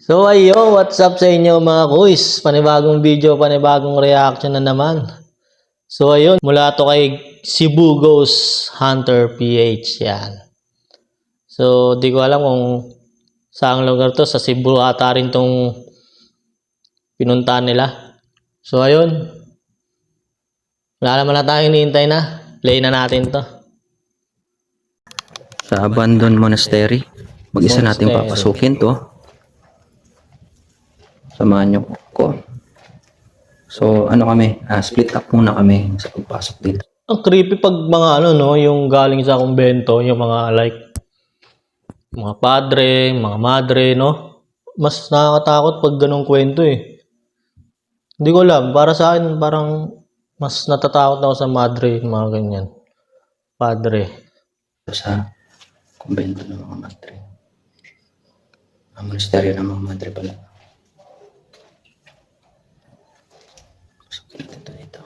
So ayo, what's up sa inyo mga kuys? Panibagong video, panibagong reaction na naman. So ayun, mula to kay Cebu Ghost Hunter PH yan. So di ko alam kung saang lugar to, sa Cebu ata rin tong pinuntahan nila. So ayun, wala naman na tayo hinihintay na. Play na natin to. Sa abandoned monastery. Mag-isa natin papasukin to. Samahan nyo ko. So, ano kami? Split up muna kami sa pagpasok dito. Ang creepy pag mga no, yung galing sa kumbento, yung mga like mga padre, mga madre, no? Mas nakakatakot pag ganong kwento eh. Hindi ko alam, para sa akin parang mas natatakot ako sa madre, mga ganyan. Padre. Sa kumbento ng mga madre. Ang monastery ng mga madre pala. Pasukin natin to dito.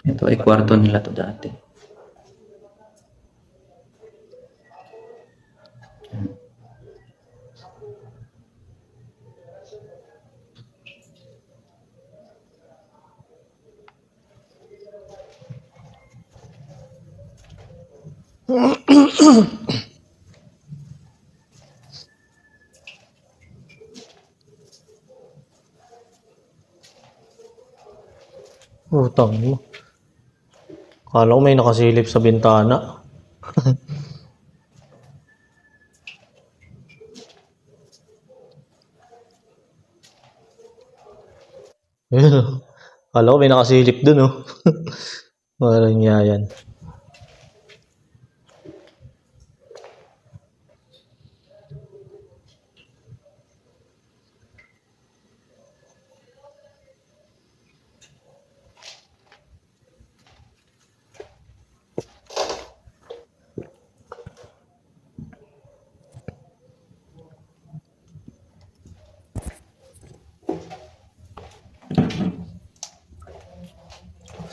Ito ay kwarto nila to dati. Utang mo. Kala ko may nakasilip sa bintana. Ayun oh. Kala ko may nakasilip dun oh. Walang niya yan.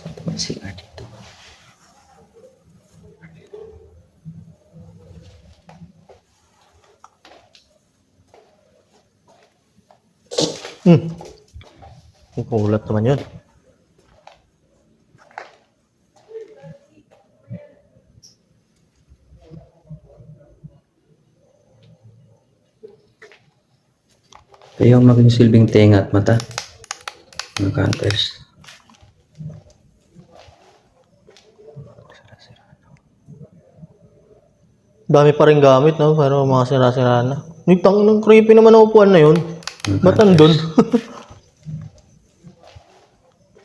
Ito may CR dito. Ang kulat naman yun. Ito yung maging silbing tenga at mata. Mga cutters. Dami pa rin gamit no, pero mga sira-sira na. Nitang ng creepy naman ang upuan na yun. Ba't nandun?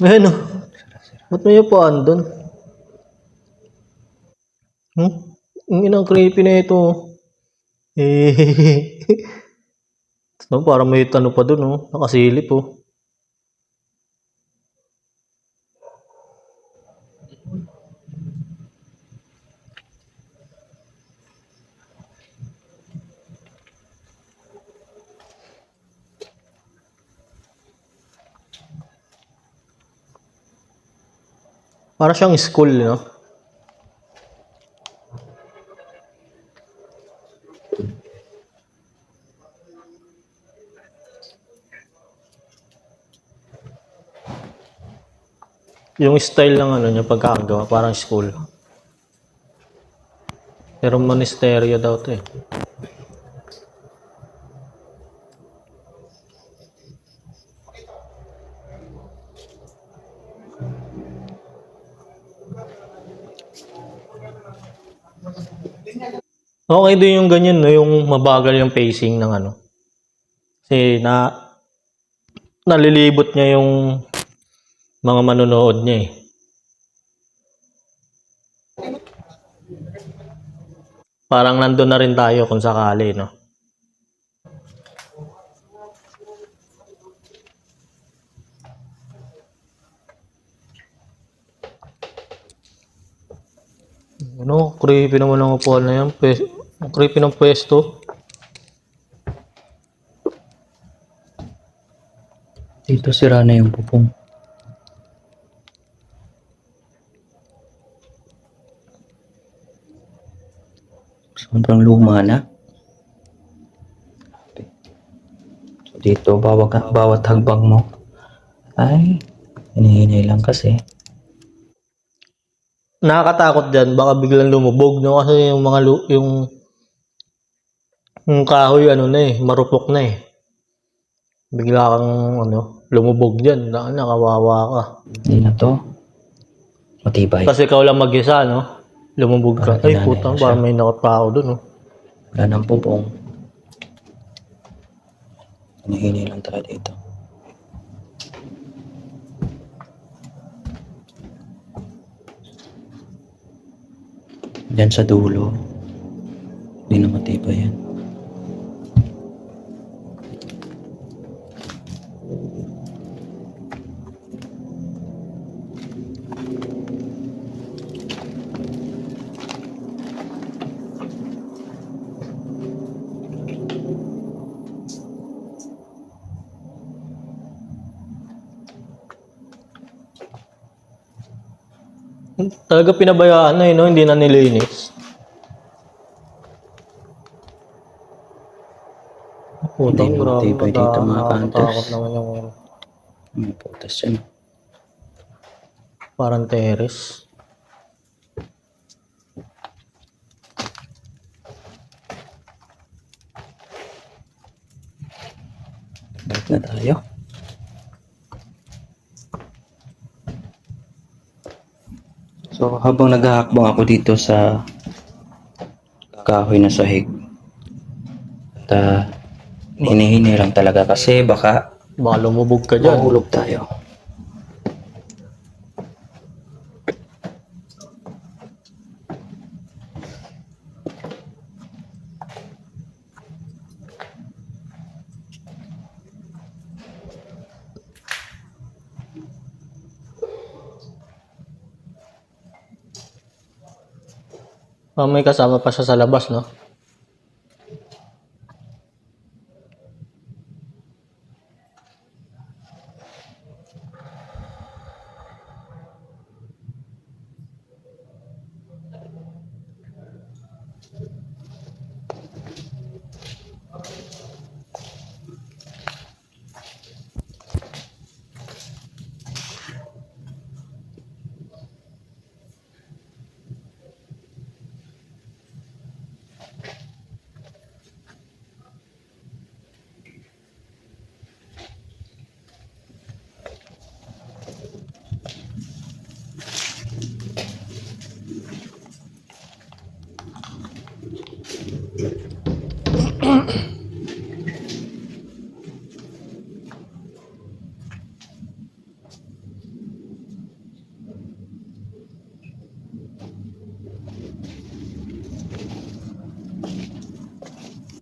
Ayan oh. Ba't may upuan dun? Ang inang creepy na ito. Eh. No, parang may ano pa dun oh. Nakasilip oh. Para siyang school, no? Yung style ng ano niya pagkakagawa, parang school. Pero monasteryo daw to eh. Okay din yung ganyan, no? Yung mabagal yung pacing ng ano. Kasi nalilibot niya yung mga manonood niya eh. Parang nandun na rin tayo kung sakali, no? Ano, creepy naman ang upuan na yan. Ang creepy ng pwesto. Dito sira na yung pupong. Sobrang luma na. So, dito, bawat hagbang mo ay hinihinay lang kasi. Nakakatakot dyan, baka biglang lumubog, no? Kasi yung mga yung kahoy, ano na eh, marupok na eh. Bigla kang, lumubog dyan, nakawawa ka. Hindi na to. Matibay. Kasi ikaw lang mag-isa, no? Lumubog ka. Parang Ay, inanay putang, mo siya. parang may nakatao dun, no? Wala nang bubong. Hinihinay lang tayo dito. Diyan sa dulo. Hindi na matibay yan. Talaga pinabayaan na eh, no? Hindi na nilinis. Putang, Hindi na grabe, matibay dito mga nakakatakot hunters. naman yung May putas yan. parang terrace. Balik na tayo. So habang naghahakbang ako dito sa kahoy na sahig, at hinihinay lang talaga kasi baka Baka lumubog ka dyan. mahulog tayo. May kasama pa siya sa labas, no?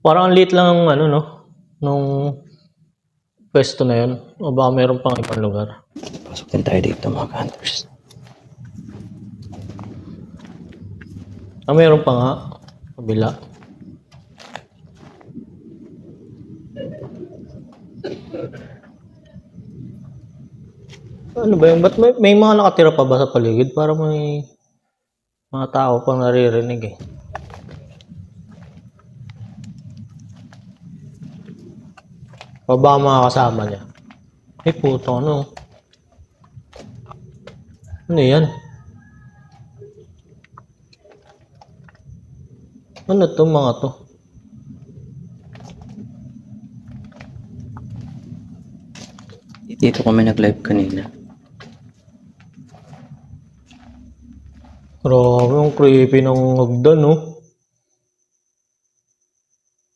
Parang ang liit lang ng no? Nung pwesto na yun. O baka meron pang ibang lugar. Pasok din tayo dito mga hunters. Meron pa nga. Kabila. Ano ba yun? Ba't may mga nakatira pa ba sa paligid? Parang may mga tao pang naririnig eh. O baka mga kasama niya. Puto, ano? Ano yan? Ano to mga to? Dito kami nag-live kanina. Grabe, ang creepy ng hagdan, no?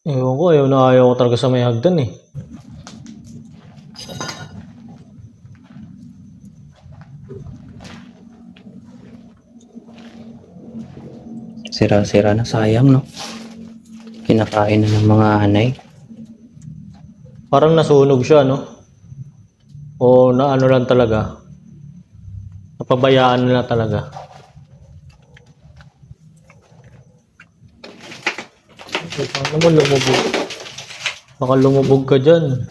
Ewan ko, ayaw ko talaga sa may hagdan eh. Sira-sira na, sayang no. Kinakain na ng mga hanay. Parang nasunog siya, no? O na ano lang talaga. Napabayaan nila talaga. Paano mo lumubog? Baka lumubog ka dyan.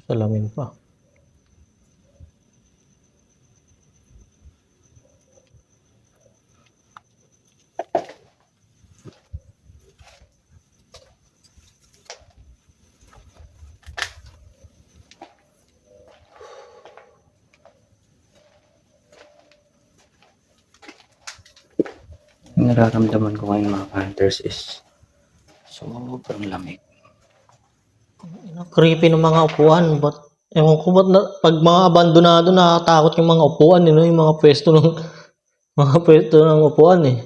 Salamin pa. Yung nararamdaman ko ngayon mga hunters is sobrang lamig. Creepy ng mga upuan. Ewan ko ba't pag mga abandonado nakakatakot yung mga upuan, no? Yung mga pwesto ng mga pwesto ng upuan eh.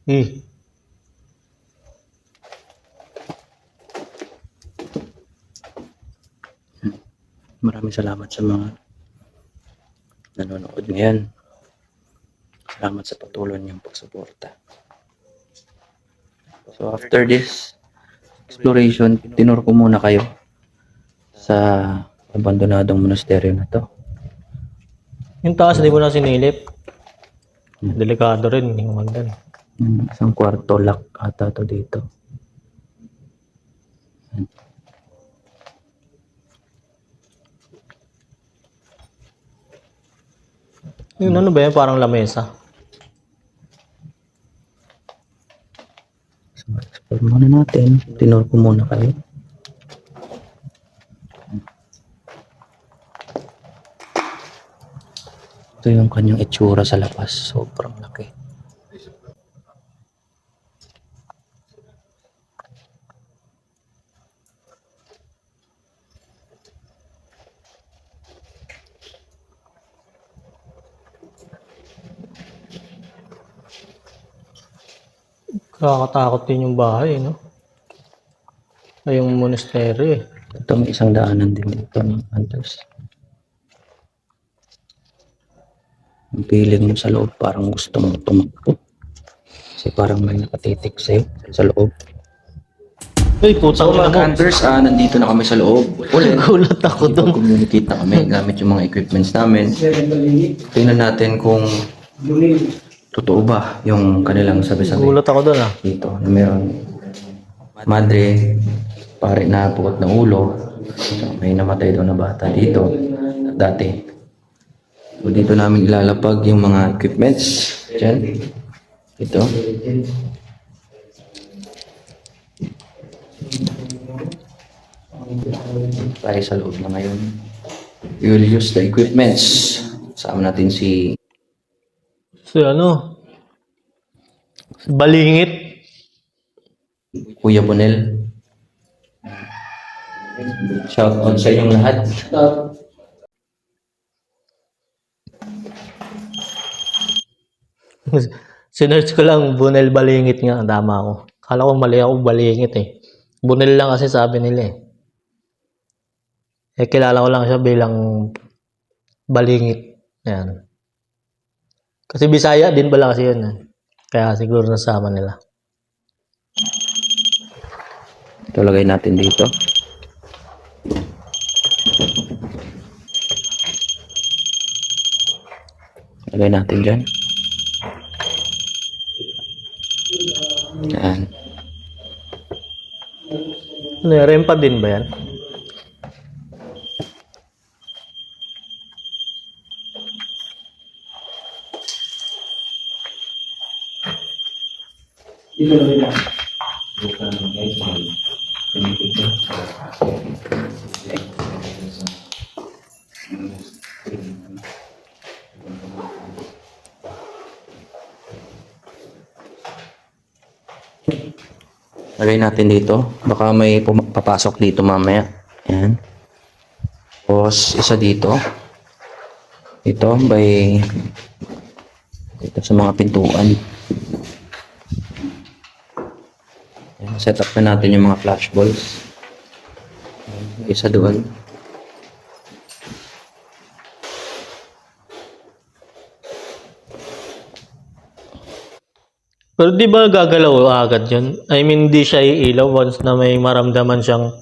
Eh. Maraming salamat sa mga nanonood ngayon. Salamat sa patuloy niyong pagsuporta. So after this exploration, tinur ko muna kayo sa abandonadong monasteryo na to. Yung taas, di mo na sinilip. Delikado rin, hindi ko magdan. Isang kwarto lock ata to dito. Yung ano ba yan? Parang lamesa. So explore muna natin. Tinur ko muna kayo. Ito yung kanyang itsura sa labas. Sobrang laki. Nakakatakot din yung bahay, no? Ay, yung monastery eh. Ito may isang daanan din dito ng hunters. Ang feeling mo sa loob parang gusto mong tumakbo. Kasi parang may nakatitik sa'yo sa loob. Uy, putang ina mo. Hunters, nandito na kami sa loob. Ulit. Gulat ako doon. Communicate na kami gamit yung mga equipments namin. Tingnan natin kung totoo ba yung kanilang sabi-sabi Gulat ako doon ah. dito. Na meron madre, pare na pukot ng ulo. So, may namatay daw na bata dito dati. So, dito namin ilalapag yung mga equipments. Diyan. Ito. Tayo sa loob na ngayon. We will use the equipments. Sama natin si So ano? Balingit. Kuya Bonel. Shout out sa inyong lahat. Sinearch ko lang, Bunel Balingit nga. Tama ako. Kala ko mali ako, Balingit eh. Bunel lang kasi sabi nila eh. Eh, kilala ko lang siya bilang Balingit. Ayan. Kasi Bisaya din pala kasi yun eh. Kaya siguro nasama nila. Ito lagay natin dito. Lagay natin dyan. Yan. Ano yan? Rempa din ba yan? Lagay natin dito. Baka may papasok dito mamaya. Yan. Tapos isa dito. Ito dito sa mga pintuan. Yan. Set up na natin yung mga flash balls. Isa doon. Pero di ba gagalaw agad yun? I mean, di siya iilaw once na may maramdaman siyang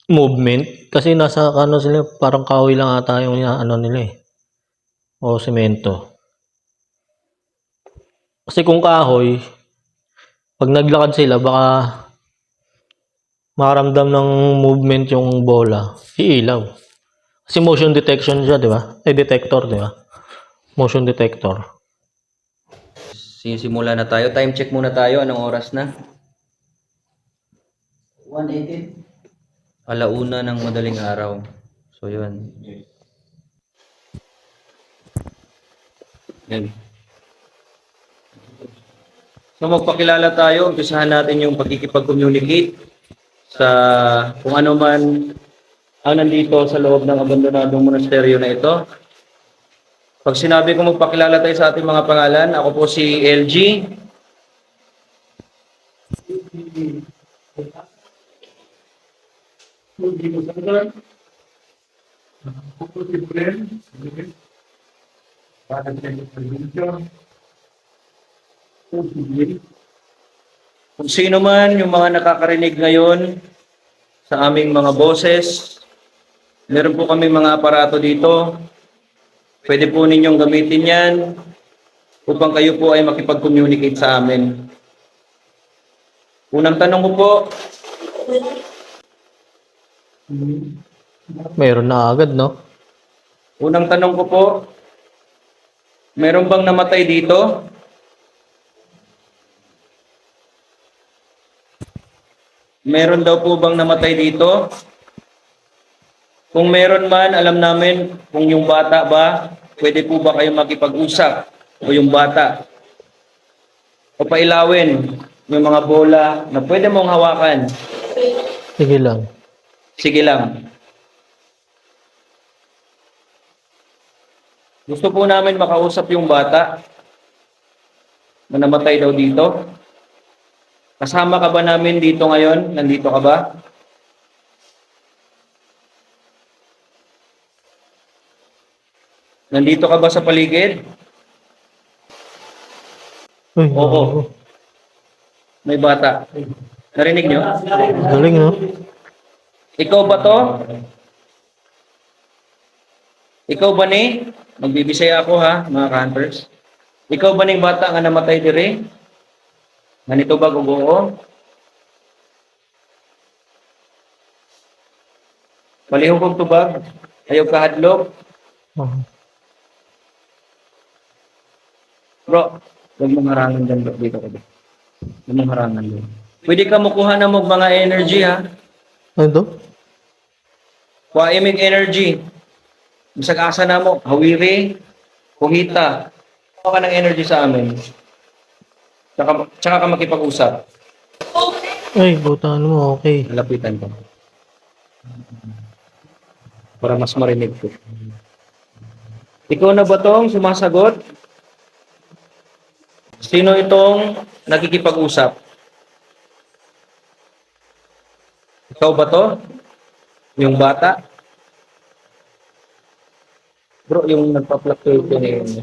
movement. Kasi nasa ano sila, parang kahoy lang ata yung ano nila eh. O semento. Kasi kung kahoy, pag naglakad sila, baka makaramdam ng movement yung bola. Iilaw. Kasi motion detection siya, di ba? Detector, di ba? Motion detector. Sisimula na tayo. Time check muna tayo. Anong oras na? 118. 1:00 ng madaling araw. So So, yun. Yan. So, magpakilala tayo. Umpisahan natin yung pagkikipag-communicate sa kung ano man ang nandito sa loob ng abandonadong monasteryo na ito. Pag sinabi ko magpakilala tayo sa ating mga pangalan, ako po si LG. Kung sino man yung mga nakakarinig ngayon sa aming mga boses, meron po kami mga aparato dito. Pwede po ninyong gamitin yan upang kayo po ay makipag-communicate sa amin. Unang tanong ko po, Meron na agad, no? unang tanong ko po, meron bang namatay dito? Meron daw po bang namatay dito? Kung meron man, alam namin kung yung bata ba, pwede po ba kayo makipag-usap o yung bata? O pailawin yung mga bola na pwede mong hawakan. Sige lang. Sige lang. Gusto po namin makausap yung bata na namatay daw dito. Kasama ka ba namin dito ngayon? Nandito ka ba? Nandito ka ba sa paligid? Uy, Oo. May bata. Narinig nyo? galing, no? Ikaw ba to? Ikaw ba ni? Magbibisaya ako ha, mga hunters. Ikaw ba ning bata nga namatay dire? Ganito ba gubuo? Palihog kong tubag. Ayaw kahadlok. Oh. Bro, huwag mong harangan dyan bro. Dito ka ba? Huwag mong harangan dyan. Pwede ka makuha na mo mga energy ha. Ano to? Kuha imig energy. Bisag asa na mo. Hawiri. Kuhita. Kuha ka ng energy sa amin. Tsaka ka makipag-usap. Ay, butaan mo, okay. Lapitan ko. Para mas marinig ko. Ikaw na ba tong sumasagot? Sino itong nakikipag-usap? Ikaw ba to? Yung bata? Bro, yung nagpa-fluctuate yun.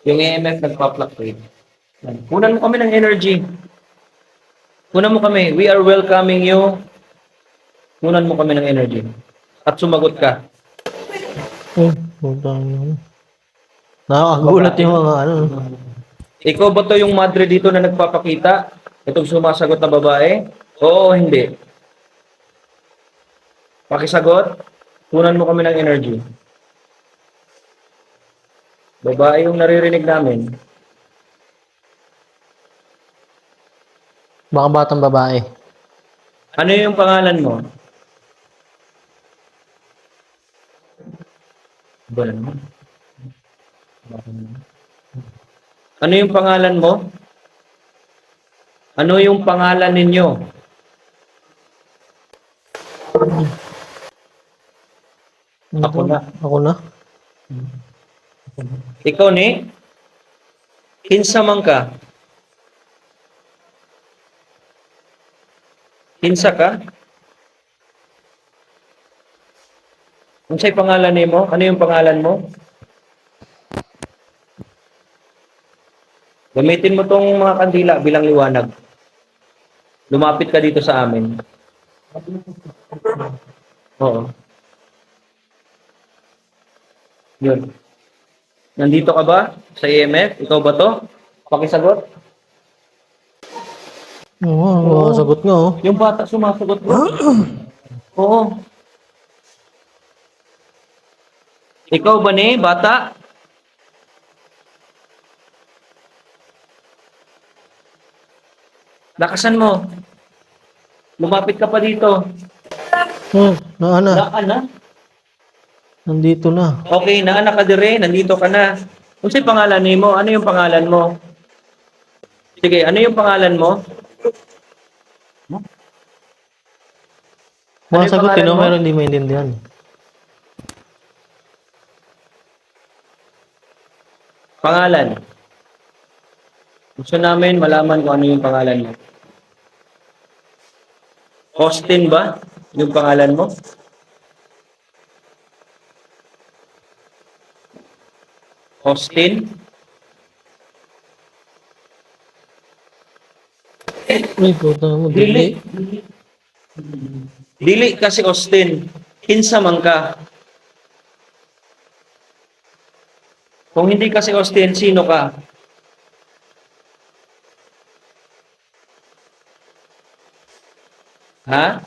Yung EMF nagpa-fluctuate. Kunan mo kami ng energy. Kunan mo kami. We are welcoming you. Kunan mo kami ng energy. At sumagot ka. Uy, butaan mo. Nakakagulat yung mga ano. Ikaw ba to yung madre dito na nagpapakita? Itong sumasagot na babae? Oo o hindi? Pakisagot. Kunan mo kami ng energy. Babae yung naririnig namin. Baka batang babae. Ano yung pangalan mo? Ba naman? Ano yung pangalan mo? Ano yung pangalan ninyo? Ano Ako to? na. Ako na? Ikaw ni? Kinsa man ka? Kinsa ka? Unsay pangalan nimo? Ano yung pangalan mo? Gamitin mo tong mga kandila bilang liwanag. Lumapit ka dito sa amin. Oo. Yun. Nandito ka ba sa EMF? Ikaw ba to? Pakisagot. Oo, sagot nga, oh. Yung bata sumasagot bro. Oo. Ikaw ba ni bata? Lakasan mo. Lumapit ka pa dito. Hmm. Naana. Naana? Nandito na. Okay, naana ka dire, nandito ka na. Unsay pangalan nimo? Ano yung pangalan mo? Sige, ano yung pangalan mo? Ano Mga yung sagutin pangalan no, mo? pero hindi maintindihan. Pangalan. Gusto namin malaman kung ano yung pangalan mo. Austin ba? Yung pangalan mo? Austin? Uy, puta mo, Dili. dili. Dili kasi Austin. Kinsa man ka. Kung hindi kasi Austin, sino ka? Ha?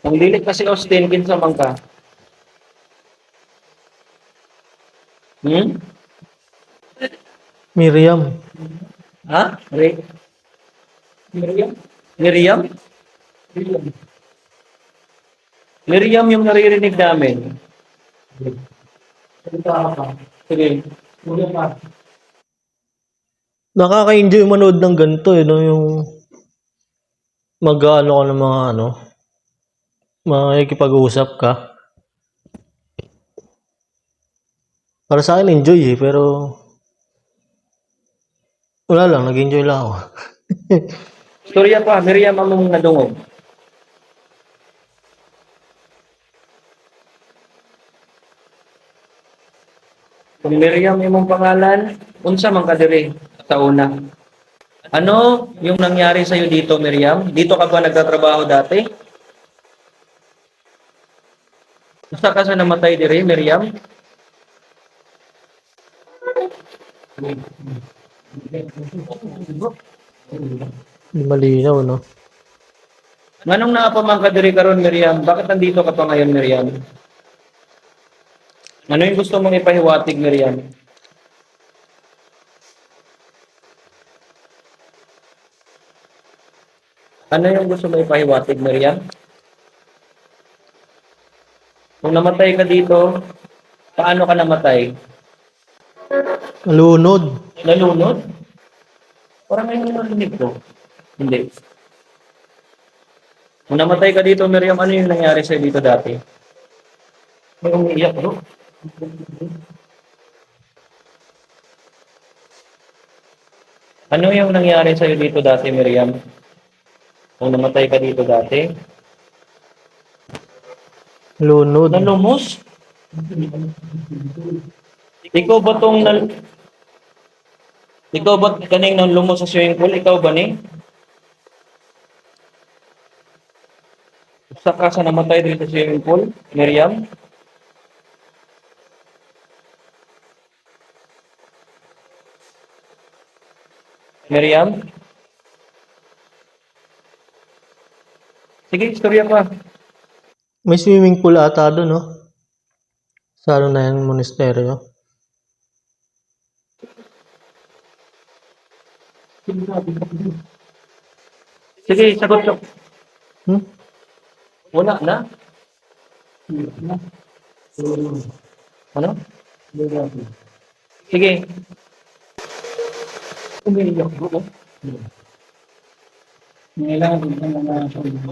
Kung dili kasi Austin, kinsa man ka? Hmm? Miriam. Ha? Miriam? Miriam? Miriam yung naririnig namin. Sige. Nakaka-enjoy manood ng ganito eh, no? Yung mag-ano ka ng mga ano, makikipag-usap ka. Para sa akin, enjoy eh, pero wala lang, nag-enjoy lang ako. Storya pa, Miriam among nadungog. Kung Miriam imong pangalan, unsa man ka diri sa una? Ano yung nangyari sa iyo dito, Miriam? Dito ka ba nagtatrabaho dati? Usa ka sa namatay diri, Miriam? Hindi malinaw, no? Nganong naa pa man ka diri karon, Miriam? Bakit nandito ka pa ngayon, Miriam? Ano yung gusto mong ipahiwatig, Miriam? Ano yung gusto mong ipahiwatig, Miriam? Kung namatay ka dito, paano ka namatay? Malunod. Nalunod? Parang ngayon narinig ko. Hindi. Kung namatay ka dito, Miriam, ano yung nangyari sa'yo dito dati? May umiiyak, bro. Ano yung nangyari sa'yo dito dati, Miriam? Kung namatay ka dito dati? Lunod. Nalumos? Ikaw ba tong Ikaw ba kaning nang lumos sa swimming pool? Ikaw ba ni? Saka sa namatay dito sa swimming pool? Miriam? Miriam? Sige, istorya pa. May swimming pool ata doon, no? Sa ano na yan, monasteryo. Sige, sagot ka. Hmm? Wala na? Ano? Sige. Umiiyak ko.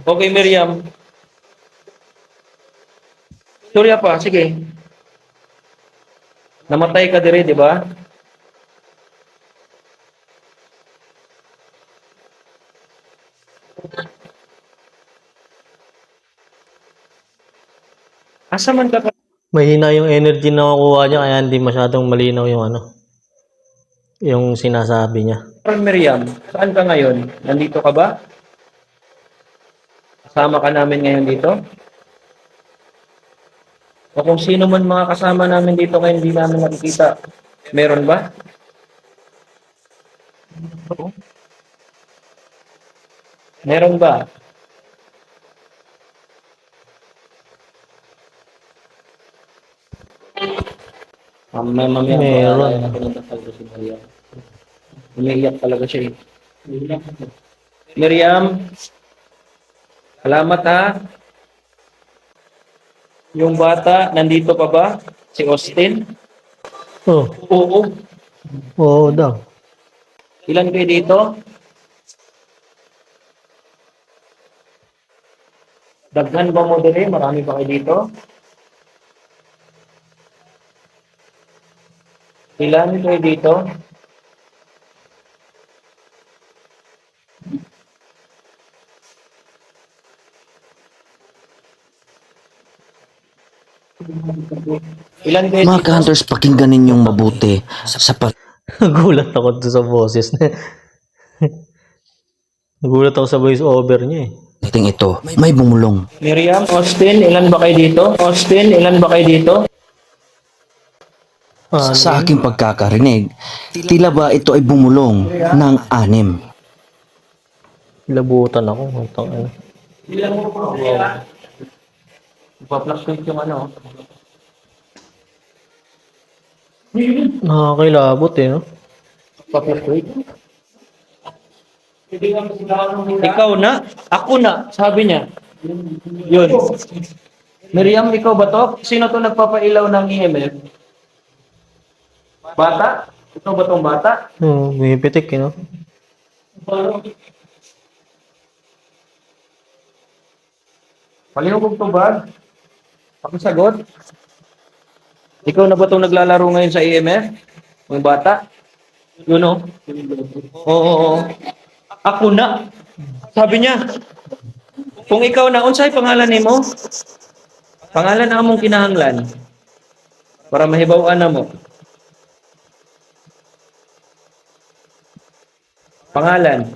Okay, Miriam. Istorya pa, sige. Namatay ka dire, di ba? Asa man ka Mahina yung energy na nakukuha niya, kaya hindi masyadong malinaw yung ano, yung sinasabi niya. karon, Miriam? Saan ka ngayon? Nandito ka ba? Kasama ka namin ngayon dito? O kung sino man mga kasama namin dito ngayon hindi namin nakikita, meron ba? Meron ba? Mamaya paalala Meron. natin ng dasal ko si Maria. Umiiyak talaga siya eh. Miriam, salamat ha. Yung bata, nandito pa ba? Si Austin? Oh, Oo. oo daw. Ilan kayo dito? Daghan ba mo dali? Marami ba kayo dito? Ilan kayo dito? Ilan kayo Mga dito? ka-hunters, pakinggan ninyong mabuti sa Nagulat ako doon sa boses niya. Nagulat ako sa voice over niya eh. pagdating ito. May bumulong. Miriam, Austin, ilan ba kayo dito? Austin, ilan ba kayo dito? Sa Anim. aking pagkakarinig, tila ba ito ay bumulong ng 6. Labutan ako. Ang tangina. Ilan mo po? Wow. Ipa-fluctuate yung ano. Nakakilabot eh, no? Ipa-fluctuate. Ikaw na? Ako na, sabi niya. Yun. Miriam, ikaw ba to? Sino to nagpapailaw ng EMF? Bata? Ito ba tong bata? Bumipitik eh, no? Palihog to ba? Pakisagot. Ikaw na ba itong naglalaro ngayon sa EMF? Yung bata? Yun o. Oo. Ako na. Sabi niya, kung ikaw na, unsay pangalan nimo? Pangalan na among kinahanglan. Para mahibaw-an na mo. Pangalan.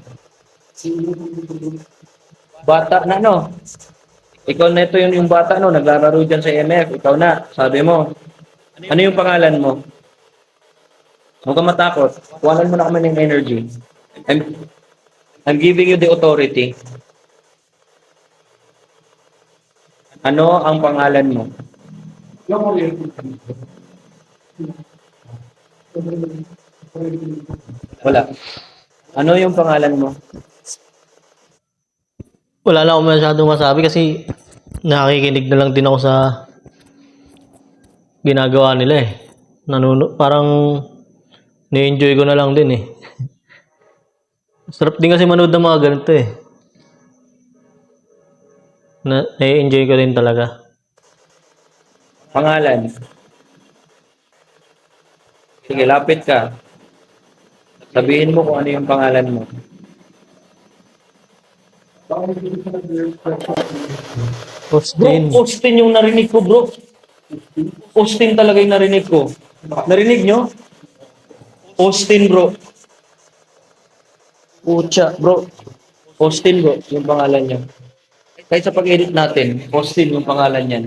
Bata na no. Ikaw na ito yung bata no, naglalaro dyan sa EMF. Ikaw na, sabi mo. Ano yung pangalan mo? Huwag kang matakot. Kuhanan mo na kami ng energy. I'm, I'm giving you the authority. Ano ang pangalan mo? Wala. Ano yung pangalan mo? Wala na akong masyadong masabi kasi nakikinig na lang din ako sa ginagawa nila eh. Parang ni-enjoy ko na lang din eh. Sarap din kasi manood ng mga ganito eh. Na-enjoy ko din talaga. Pangalan. Sige, lapit ka. Sabihin mo kung ano yung pangalan mo. Austin. Bro, Austin yung narinig ko, bro. Austin talaga yung narinig ko. Narinig nyo? Austin, bro. Pucha, bro. Austin, bro, yung pangalan niya. Kahit sa pag-edit natin, Austin yung pangalan niyan.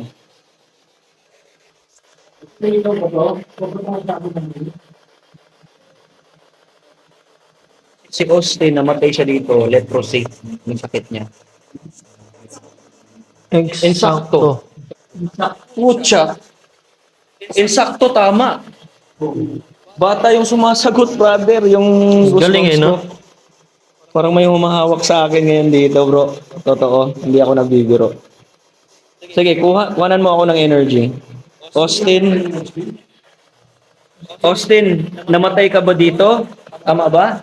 Si Austin, namatay siya dito, leprosy, yung sakit niya. Eksakto. Pucha. Insakto, tama. Bata yung sumasagot, brother. Yung Galing eh, no? Parang may humahawak sa akin ngayon dito, bro. Totoo, hindi ako nagbibiro. Sige, kuhanan mo ako ng energy. Austin, Austin, namatay ka ba dito? Tama ba?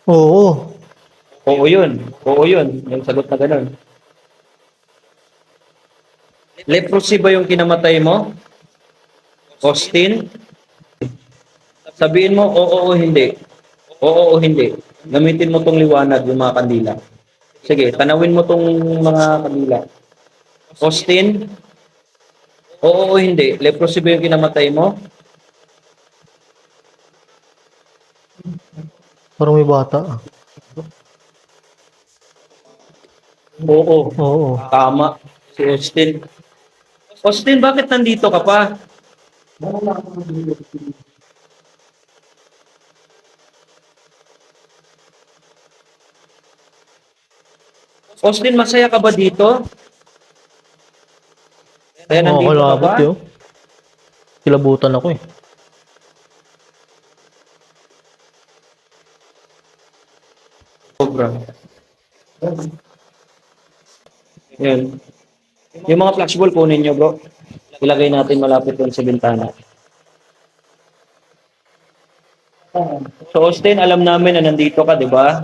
Oo. Oo yun. Oo yun. Yung sagot na ganun. Leprosy ba yung kinamatay mo? Austin? Sabihin mo, oo o hindi. Oo o hindi. Gamitin mo tong liwanag, yung mga kandila. Sige, tanawin mo tong mga kandila. Austin? Oo o hindi. Leprosy ba yung kinamatay mo? Parang may bata. Oo. Oo. Tama. Si Austin. Austin, bakit nandito ka pa? Austin, masaya ka ba dito? Kaya nandito ka Nakakalabot ba? yun. Kilabutan ako eh. Sobra. Yan. Yung mga flashball kunin nyo, bro. Ilagay natin malapit doon sa bintana. So, Austin, alam namin na nandito ka, di ba?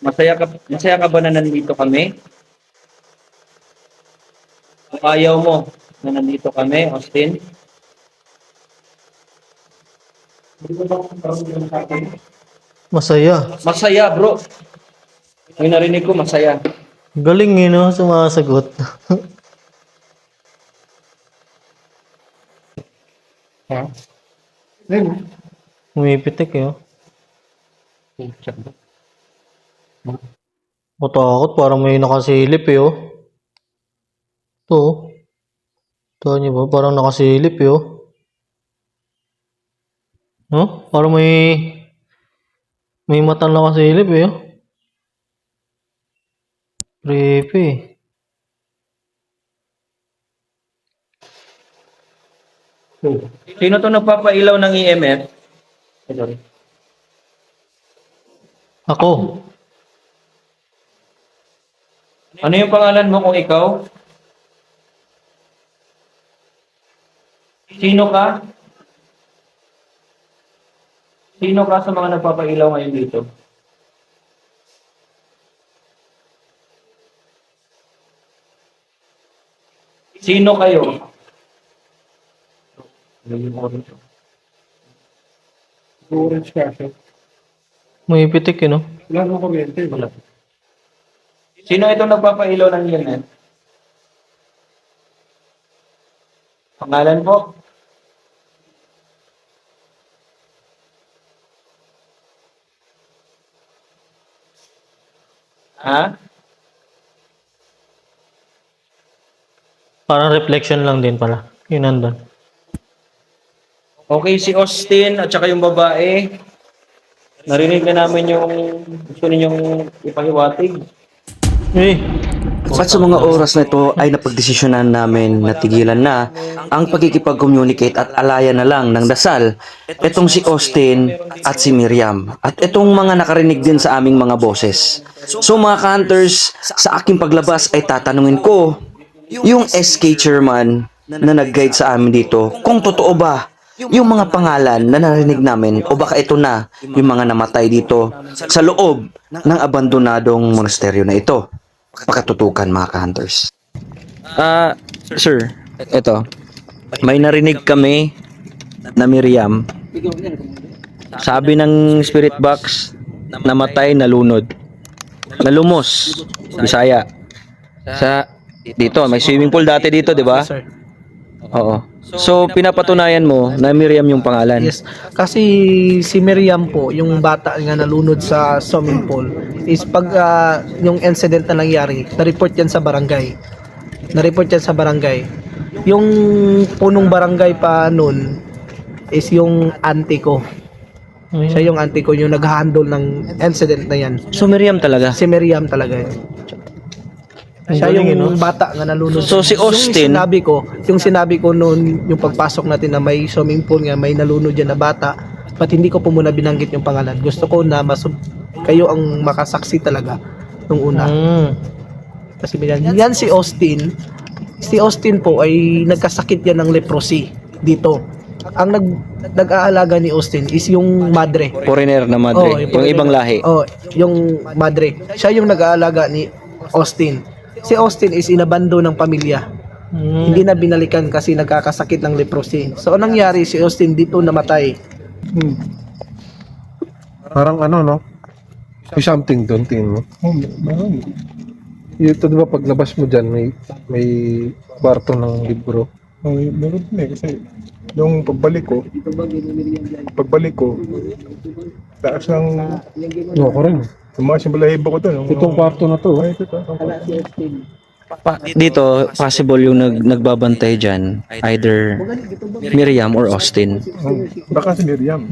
Masaya ka ba na nandito kami? Kung ayaw mo na nandito kami, Austin? Masaya. Masaya, bro. Yung narinig ko, masaya. Galing no? Sumasagot. Ha? Umipitik eh. Matakot, parang may nakasilip eh oh. Ito oh. Ito niyo ba? Parang nakasilip eh oh. No? Parang may matang nakasilip eh oh. Creepy. Sino to nagpapailaw ng EMF? Ay, sorry. Ako. Ano yung pangalan mo kung ikaw? Sino ka? Sino ka sa mga nagpapailaw ngayon dito? Sino kayo? Orange kasi. Umipitik eh no? Wala mo kuryente. Wala. Sino itong nagpapailaw ng EMF? Pangalan po? Ha? Parang reflection lang din pala. Yun nandun. Okay, si Austin at saka yung babae. Narinig na namin yung gusto ninyong ipahiwatig. Eh, At sa mga oras na ito ay napagdesisyonan namin na tigilan na ang pagkikipag-communicate at alayan na lang ng dasal itong si Austin at si Miriam at itong mga nakarinig din sa aming mga boses. So mga ka-hunters, sa aking paglabas ay tatanungin ko yung SK chairman na nag-guide sa amin dito kung totoo ba yung mga pangalan na narinig namin o baka ito na yung mga namatay dito sa loob ng abandonadong monasteryo na ito. Pakatutukan mga ka-hunters. Sir, eto. May narinig kami na Miriam. Sabi ng spirit box, namatay, nalunod. Nalumos, Bisaya. Sa dito, may swimming pool dati dito, di ba? Sir. Oo. So, pinapatunayan mo na Miriam yung pangalan. Yes. Kasi si Miriam po, yung bata nga nalunod sa swimming pool, is pag yung incident na nangyari, na-report yan sa barangay. Na-report yan sa barangay. Yung punong barangay pa nun is yung auntie ko. Siya yung auntie ko, yung nag-handle ng incident na yan. So, Miriam talaga. Si Miriam talaga yun. Siya yung bata nga nalunod. So, si Austin- yung sinabi ko noon, yung pagpasok natin na may swimming pool nga, may nalunod dyan na bata, ba't hindi ko po muna binanggit yung pangalan. Gusto ko na kayo ang makasaksi talaga nung una. Kasi yan si Austin. Si Austin po ay nagkasakit yan ng leprosy dito. Ang nag-aalaga ni Austin is yung madre. Foreigner na madre. Yung ibang lahi. Oh, yung madre. Siya yung nag-aalaga ni Austin. Si Austin is inabando ng pamilya. Hindi na binalikan kasi nagkakasakit ng leprosy. So, anong nangyari? Si Austin dito namatay. Parang ano, no? May something doon, tingin mo. Ito, di ba, paglabas mo dyan, may kwarto ng libro. Meron din kasi yung pagbalik ko, taas ng, No, ako rin. tumaas yung balahibo ko doon. Itong kwarto na to. Ay, ito. Dito, possible yung nagbabantay dyan, either Miriam or Austin. Baka si Miriam.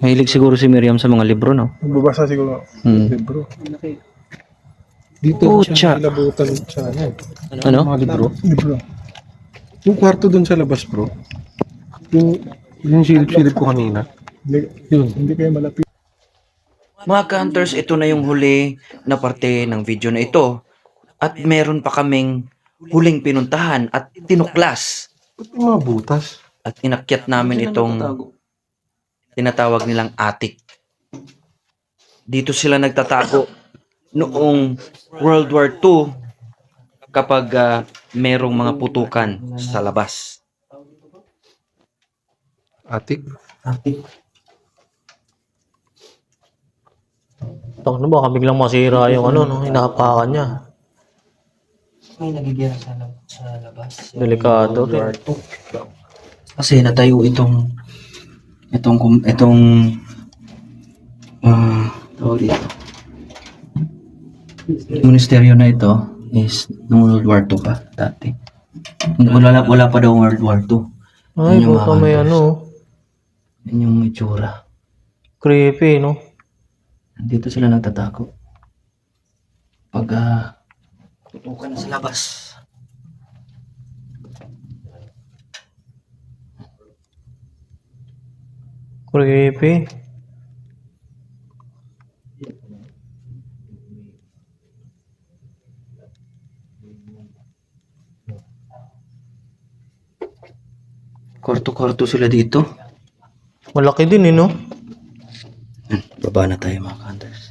Mahilig siguro si Miriam sa mga libro, no? Nagbabasa siguro ng libro. Dito Pucha. siya nilabutan sa ano. Ano? Mga libro. Libro. Yung kwarto doon sa labas, bro. Yung silip-silip ko kanina. Hindi kayo malapit. Mga ka-hunters, ito na yung huli na parte ng video na ito. At meron pa kaming huling pinuntahan at tinuklas. Ba't yung mga butas? At inakyat namin itong tinatawag nilang attic. Dito sila nagtatago noong World War II kapag merong mga putukan sa labas. Atik? Ito na baka biglang masira yung ano, no, inahapakan niya. May nagigira sa labas. Delikado rin. Kasi natayo itong tawag dito. Yung monasteryo na ito is nung World War II pa dati. Wala pa daw World War II. Ay, Yun yung baka mga may hunters. ano, Yan yung itsura. creepy, no? Dito sila nagtatago. Pag tutukan na sa labas. Creepy. Kwarto-kwarto sila dito. Malaki din, no? Baba na tayo mga hunters.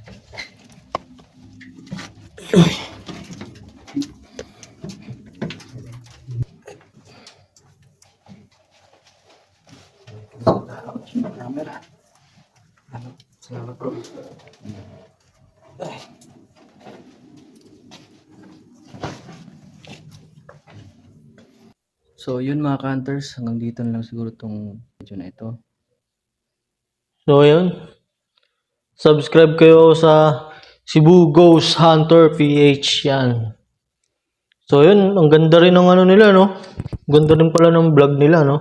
So yun mga hunters, hanggang dito na lang siguro tong video na ito. So, yun. Subscribe kayo sa Cebu Ghost Hunter PH yan. So, yun. Ang ganda rin ng ano nila, no? Ganda rin pala ng vlog nila, no?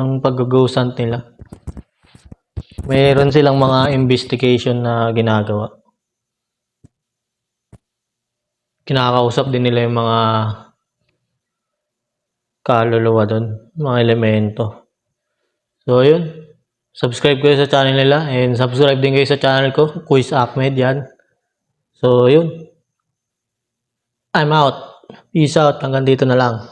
Ng pag-ghost hunt nila. Mayroon silang mga investigation na ginagawa. Kinakausap din nila yung mga kaluluwa doon, mga elemento. So, yun. Subscribe kayo sa channel nila and subscribe din kayo sa channel ko, Quiz Ahmed yan. So, yun. I'm out. Peace out. Hanggang dito na lang.